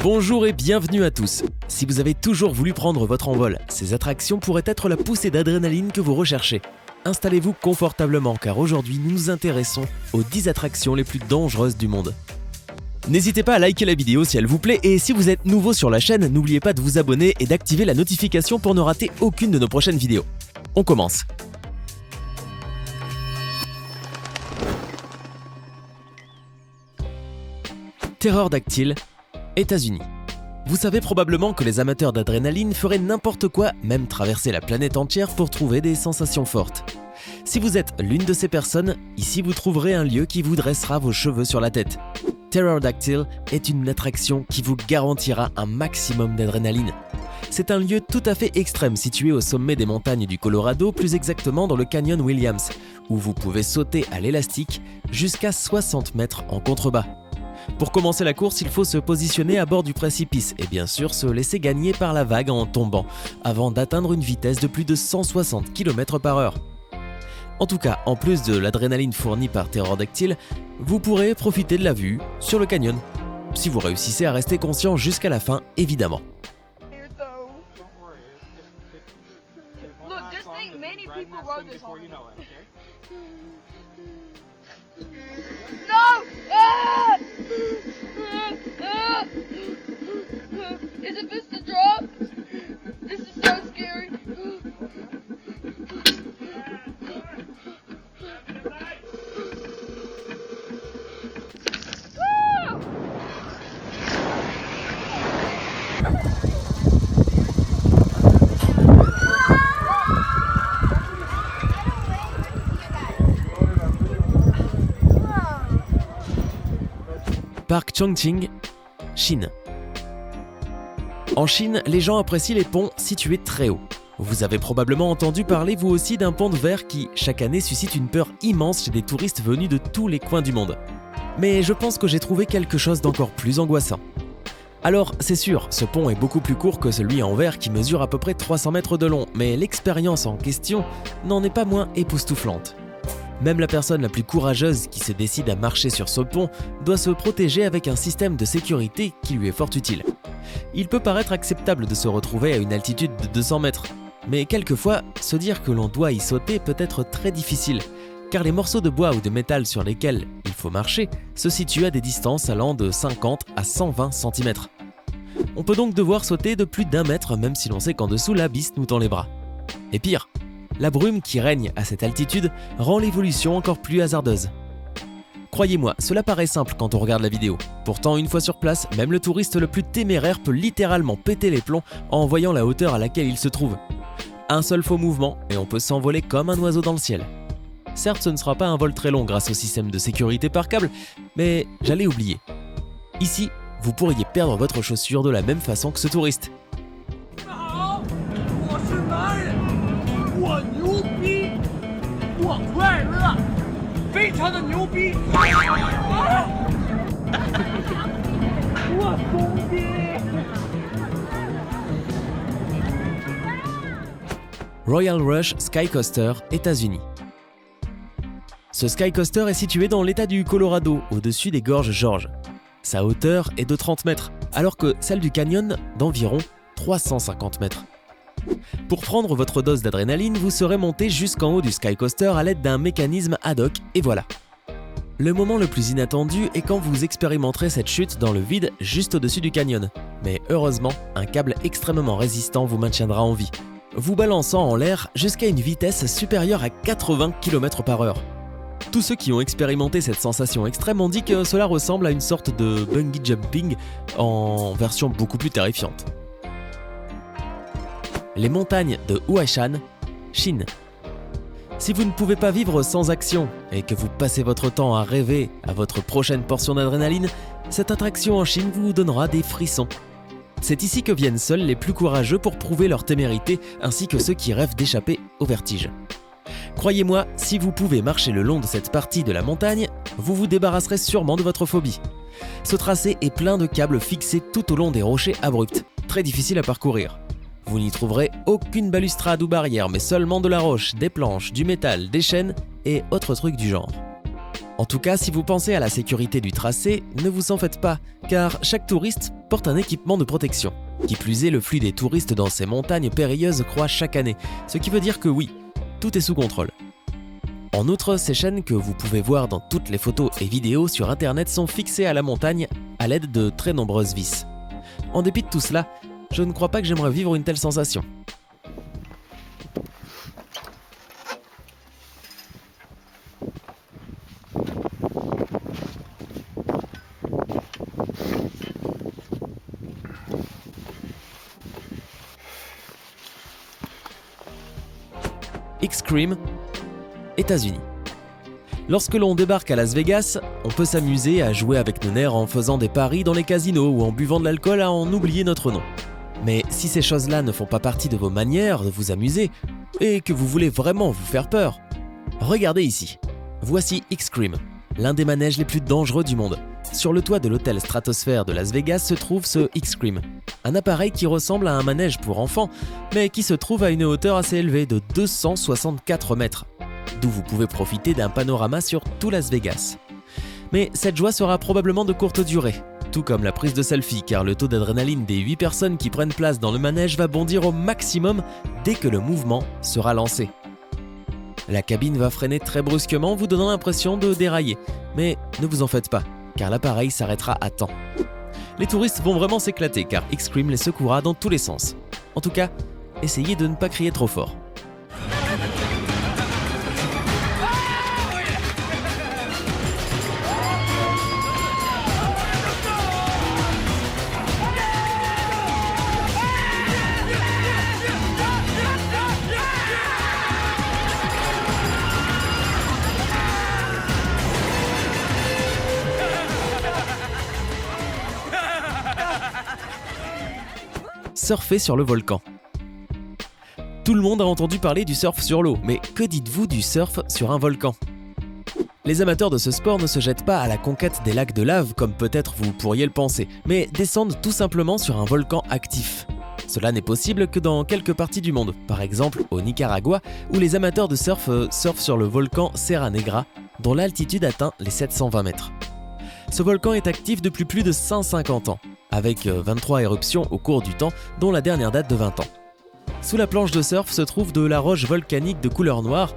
Bonjour et bienvenue à tous. Si vous avez toujours voulu prendre votre envol, ces attractions pourraient être la poussée d'adrénaline que vous recherchez. Installez-vous confortablement car aujourd'hui nous nous intéressons aux 10 attractions les plus dangereuses du monde. N'hésitez pas à liker la vidéo si elle vous plaît et si vous êtes nouveau sur la chaîne, n'oubliez pas de vous abonner et d'activer la notification pour ne rater aucune de nos prochaines vidéos. On commence. Pterodactyl, États-Unis. Vous savez probablement que les amateurs d'adrénaline feraient n'importe quoi, même traverser la planète entière pour trouver des sensations fortes. Si vous êtes l'une de ces personnes, ici vous trouverez un lieu qui vous dressera vos cheveux sur la tête. Pterodactyl est une attraction qui vous garantira un maximum d'adrénaline. C'est un lieu tout à fait extrême situé au sommet des montagnes du Colorado, plus exactement dans le canyon Williams, où vous pouvez sauter à l'élastique jusqu'à 60 mètres en contrebas. Pour commencer la course, il faut se positionner à bord du précipice et bien sûr se laisser gagner par la vague en tombant, avant d'atteindre une vitesse de plus de 160 km/h. En tout cas, en plus de l'adrénaline fournie par Pterodactyl, vous pourrez profiter de la vue sur le canyon, si vous réussissez à rester conscient jusqu'à la fin, évidemment. Is it supposed to drop? This is so scary. Parc Chongqing, Chine. En Chine, les gens apprécient les ponts situés très haut. Vous avez probablement entendu parler vous aussi d'un pont de verre qui, chaque année, suscite une peur immense chez des touristes venus de tous les coins du monde. Mais je pense que j'ai trouvé quelque chose d'encore plus angoissant. Alors, c'est sûr, ce pont est beaucoup plus court que celui en verre qui mesure à peu près 300 mètres de long, mais l'expérience en question n'en est pas moins époustouflante. Même la personne la plus courageuse qui se décide à marcher sur ce pont doit se protéger avec un système de sécurité qui lui est fort utile. Il peut paraître acceptable de se retrouver à une altitude de 200 mètres, mais quelquefois, se dire que l'on doit y sauter peut être très difficile, car les morceaux de bois ou de métal sur lesquels il faut marcher se situent à des distances allant de 50 à 120 cm. On peut donc devoir sauter de plus d'1 mètre même si l'on sait qu'en dessous l'abysse nous tend les bras. Et pire, la brume qui règne à cette altitude rend l'évolution encore plus hasardeuse. Croyez-moi, cela paraît simple quand on regarde la vidéo. Pourtant, une fois sur place, même le touriste le plus téméraire peut littéralement péter les plombs en voyant la hauteur à laquelle il se trouve. Un seul faux mouvement et on peut s'envoler comme un oiseau dans le ciel. Certes, ce ne sera pas un vol très long grâce au système de sécurité par câble, mais j'allais oublier. Ici, vous pourriez perdre votre chaussure de la même façon que ce touriste. Royal Rush Sky Coaster, États-Unis. Ce Sky Coaster est situé dans l'État du Colorado, au-dessus des gorges George. Sa hauteur est de 30 mètres, alors que celle du canyon d'environ 350 mètres. Pour prendre votre dose d'adrénaline, vous serez monté jusqu'en haut du Sky Coaster à l'aide d'un mécanisme ad hoc, et voilà. Le moment le plus inattendu est quand vous expérimenterez cette chute dans le vide juste au-dessus du canyon. Mais heureusement, un câble extrêmement résistant vous maintiendra en vie, vous balançant en l'air jusqu'à une vitesse supérieure à 80 km/h. Tous ceux qui ont expérimenté cette sensation extrême ont dit que cela ressemble à une sorte de bungee jumping en version beaucoup plus terrifiante. Les montagnes de Huaishan, Chine. Si vous ne pouvez pas vivre sans action et que vous passez votre temps à rêver à votre prochaine portion d'adrénaline, cette attraction en Chine vous donnera des frissons. C'est ici que viennent seuls les plus courageux pour prouver leur témérité ainsi que ceux qui rêvent d'échapper au vertige. Croyez-moi, si vous pouvez marcher le long de cette partie de la montagne, vous vous débarrasserez sûrement de votre phobie. Ce tracé est plein de câbles fixés tout au long des rochers abrupts, très difficiles à parcourir. Vous n'y trouverez aucune balustrade ou barrière, mais seulement de la roche, des planches, du métal, des chaînes et autres trucs du genre. En tout cas, si vous pensez à la sécurité du tracé, ne vous en faites pas, car chaque touriste porte un équipement de protection. Qui plus est, le flux des touristes dans ces montagnes périlleuses croît chaque année, ce qui veut dire que oui, tout est sous contrôle. En outre, ces chaînes que vous pouvez voir dans toutes les photos et vidéos sur internet sont fixées à la montagne à l'aide de très nombreuses vis. En dépit de tout cela, je ne crois pas que j'aimerais vivre une telle sensation. Xtreme, États-Unis. Lorsque l'on débarque à Las Vegas, on peut s'amuser à jouer avec nos nerfs en faisant des paris dans les casinos ou en buvant de l'alcool à en oublier notre nom. Mais si ces choses-là ne font pas partie de vos manières de vous amuser et que vous voulez vraiment vous faire peur, regardez ici. Voici Xtreme, l'un des manèges les plus dangereux du monde. Sur le toit de l'hôtel Stratosphere de Las Vegas se trouve ce Xtreme, un appareil qui ressemble à un manège pour enfants, mais qui se trouve à une hauteur assez élevée de 264 mètres, d'où vous pouvez profiter d'un panorama sur tout Las Vegas. Mais cette joie sera probablement de courte durée, tout comme la prise de selfie, car le taux d'adrénaline des 8 personnes qui prennent place dans le manège va bondir au maximum dès que le mouvement sera lancé. La cabine va freiner très brusquement, vous donnant l'impression de dérailler, mais ne vous en faites pas, car l'appareil s'arrêtera à temps. Les touristes vont vraiment s'éclater, car Xtreme les secouera dans tous les sens. En tout cas, essayez de ne pas crier trop fort. Surfer sur le volcan. Tout le monde a entendu parler du surf sur l'eau, mais que dites-vous du surf sur un volcan ? Les amateurs de ce sport ne se jettent pas à la conquête des lacs de lave comme peut-être vous pourriez le penser, mais descendent tout simplement sur un volcan actif. Cela n'est possible que dans quelques parties du monde, par exemple au Nicaragua, où les amateurs de surf surfent sur le volcan Serra Negra, dont l'altitude atteint les 720 mètres. Ce volcan est actif depuis plus de 150 ans, avec 23 éruptions au cours du temps, dont la dernière date de 20 ans. Sous la planche de surf se trouve de la roche volcanique de couleur noire,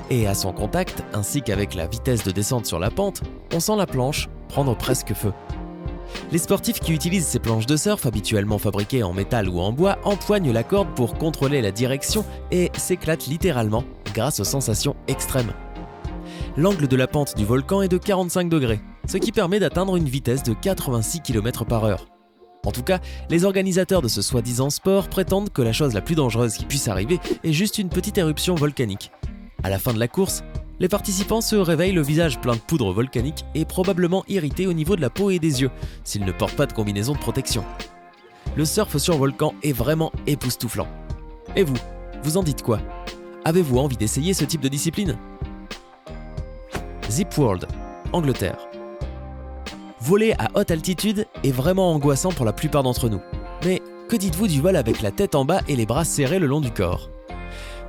et à son contact, ainsi qu'avec la vitesse de descente sur la pente, on sent la planche prendre presque feu. Les sportifs qui utilisent ces planches de surf, habituellement fabriquées en métal ou en bois, empoignent la corde pour contrôler la direction et s'éclatent littéralement grâce aux sensations extrêmes. L'angle de la pente du volcan est de 45 degrés, ce qui permet d'atteindre une vitesse de 86 km/h. En tout cas, les organisateurs de ce soi-disant sport prétendent que la chose la plus dangereuse qui puisse arriver est juste une petite éruption volcanique. À la fin de la course, les participants se réveillent le visage plein de poudre volcanique et probablement irrités au niveau de la peau et des yeux, s'ils ne portent pas de combinaison de protection. Le surf sur volcan est vraiment époustouflant. Et vous, vous en dites quoi ? Avez-vous envie d'essayer ce type de discipline ? Zip World, Angleterre. Voler à haute altitude est vraiment angoissant pour la plupart d'entre nous. Mais que dites-vous du vol avec la tête en bas et les bras serrés le long du corps ?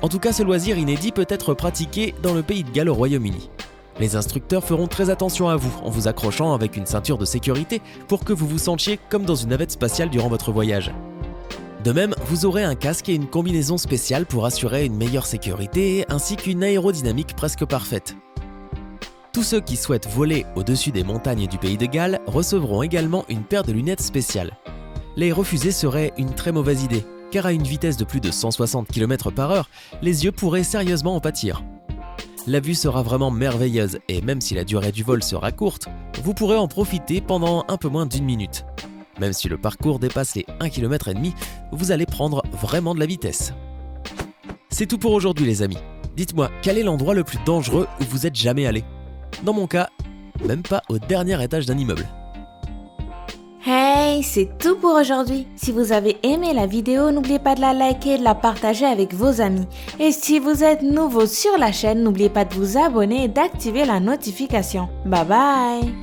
En tout cas, ce loisir inédit peut être pratiqué dans le pays de Galles au Royaume-Uni. Les instructeurs feront très attention à vous en vous accrochant avec une ceinture de sécurité pour que vous vous sentiez comme dans une navette spatiale durant votre voyage. De même, vous aurez un casque et une combinaison spéciale pour assurer une meilleure sécurité ainsi qu'une aérodynamique presque parfaite. Tous ceux qui souhaitent voler au-dessus des montagnes du pays de Galles recevront également une paire de lunettes spéciales. Les refuser serait une très mauvaise idée, car à une vitesse de plus de 160 km/h, les yeux pourraient sérieusement en pâtir. La vue sera vraiment merveilleuse et même si la durée du vol sera courte, vous pourrez en profiter pendant un peu moins d'1 minute. Même si le parcours dépasse les 1,5 km, vous allez prendre vraiment de la vitesse. C'est tout pour aujourd'hui les amis. Dites-moi, quel est l'endroit le plus dangereux où vous êtes jamais allé ? Dans mon cas, même pas au dernier étage d'un immeuble. Hey, c'est tout pour aujourd'hui. Si vous avez aimé la vidéo, n'oubliez pas de la liker et de la partager avec vos amis. Et si vous êtes nouveau sur la chaîne, n'oubliez pas de vous abonner et d'activer la notification. Bye bye!